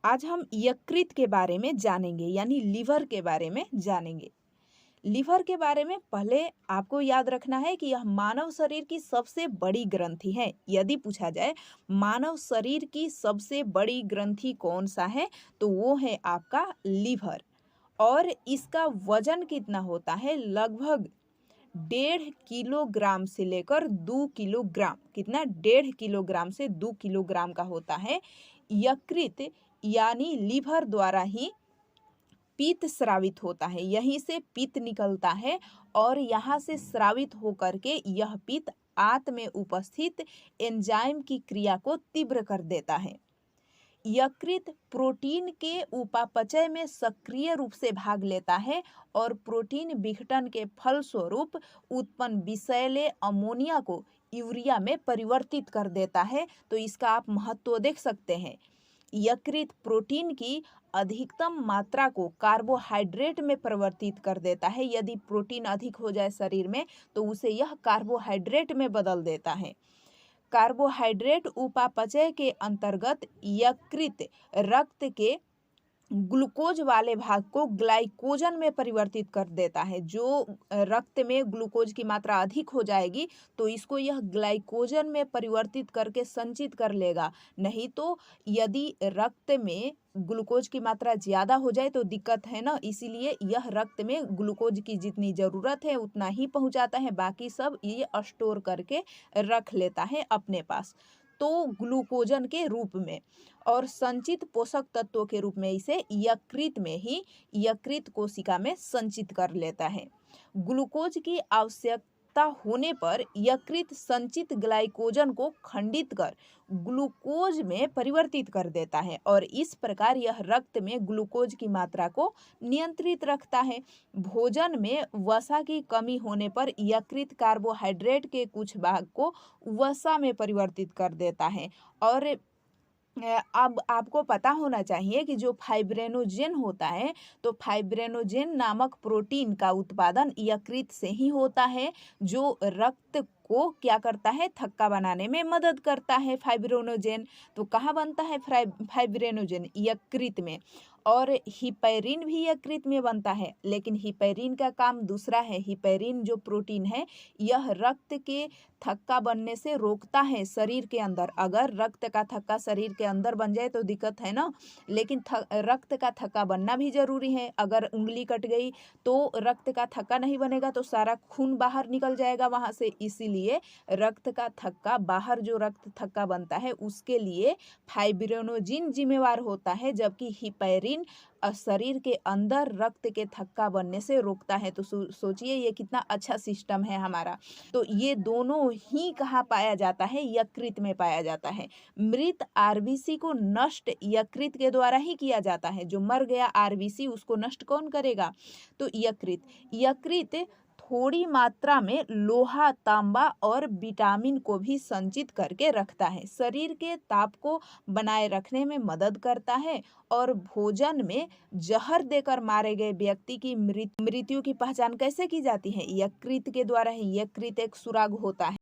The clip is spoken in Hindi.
आज हम यकृत के बारे में जानेंगे यानी लीवर के बारे में जानेंगे। लीवर के बारे में पहले आपको याद रखना है कि यह मानव शरीर की सबसे बड़ी ग्रंथि है। यदि पूछा जाए मानव शरीर की सबसे बड़ी ग्रंथि कौन सा है तो वो है आपका लीवर। और इसका वजन कितना होता है? लगभग 1.5 किलोग्राम से लेकर 2 किलोग्राम। कितना? 1.5 किलोग्राम से 2 किलोग्राम का होता है। यकृत यानी लीवर द्वारा ही पित्त स्रावित होता है, यहीं से पित्त निकलता है और यहाँ से स्रावित होकर के यह पित्त आंत में उपस्थित एंजाइम की क्रिया को तीव्र कर देता है। यकृत प्रोटीन के उपापचय में सक्रिय रूप से भाग लेता है और प्रोटीन विघटन के फलस्वरूप उत्पन्न विषैले अमोनिया को यूरिया में परिवर्तित कर देता है। तो इसका आप महत्व देख सकते हैं। यकृत प्रोटीन की अधिकतम मात्रा को कार्बोहाइड्रेट में परिवर्तित कर देता है। यदि प्रोटीन अधिक हो जाए शरीर में तो उसे यह कार्बोहाइड्रेट में बदल देता है। कार्बोहाइड्रेट उपापचय के अंतर्गत यकृत रक्त के ग्लूकोज वाले भाग को ग्लाइकोजन में परिवर्तित कर देता है। जो रक्त में ग्लूकोज की मात्रा अधिक हो जाएगी तो इसको यह ग्लाइकोजन में परिवर्तित करके संचित कर लेगा। नहीं तो यदि रक्त में ग्लूकोज की मात्रा ज़्यादा हो जाए तो दिक्कत है ना, इसीलिए यह रक्त में ग्लूकोज की जितनी ज़रूरत है उतना ही पहुंचाता है, बाकी सब ये स्टोर करके रख लेता है अपने पास। तो ग्लूकोजन के रूप में और संचित पोषक तत्वों के रूप में इसे यकृत में ही यकृत कोशिका में संचित कर लेता है। ग्लूकोज की आवश्यकता होने पर यकृत संचित ग्लाइकोजन को खंडित कर ग्लूकोज में परिवर्तित कर देता है और इस प्रकार यह रक्त में ग्लूकोज की मात्रा को नियंत्रित रखता है। भोजन में वसा की कमी होने पर यकृत कार्बोहाइड्रेट के कुछ भाग को वसा में परिवर्तित कर देता है। और अब आपको पता होना चाहिए कि जो फाइब्रिनोजेन होता है तो फाइब्रिनोजेन नामक प्रोटीन का उत्पादन यकृत से ही होता है, जो रक्त को क्या करता है? थक्का बनाने में मदद करता है। फाइब्रिनोजेन तो कहाँ बनता है? फाइब्रिनोजेन यकृत में। और हिपैरिन भी यकृत में बनता है, लेकिन हिपैरिन का काम दूसरा है। हिपैरिन जो प्रोटीन है यह रक्त के थक्का बनने से रोकता है शरीर के अंदर। अगर रक्त का थक्का शरीर के अंदर बन जाए तो दिक्कत है ना, लेकिन रक्त का थक्का बनना भी जरूरी है। अगर उंगली कट गई तो रक्त का थक्का नहीं बनेगा तो सारा खून बाहर निकल जाएगा वहां से। इसीलिए रक्त का थक्का बाहर जो रक्त थक्का बनता है उसके लिए फाइब्रिनोजेन जिम्मेवार होता है, जबकि हिपैरिन शरीर के अंदर रक्त के थक्का बनने से रोकता है। तो सोचिए ये कितना अच्छा सिस्टम है हमारा। तो ये दोनों ही कहाँ पाया जाता है? यकृत में पाया जाता है। मृत आरबीसी को नष्ट यकृत के द्वारा ही किया जाता है। जो मर गया आरबीसी उसको नष्ट कौन करेगा? तो यकृत। यकृत थोड़ी मात्रा में लोहा, तांबा और विटामिन को भी संचित करके रखता है। शरीर के ताप को बनाए रखने में मदद करता है और भोजन में जहर देकर मारे गए व्यक्ति की मृत्यु की पहचान कैसे की जाती है? यकृत के द्वारा ही। यकृत एक सुराग होता है।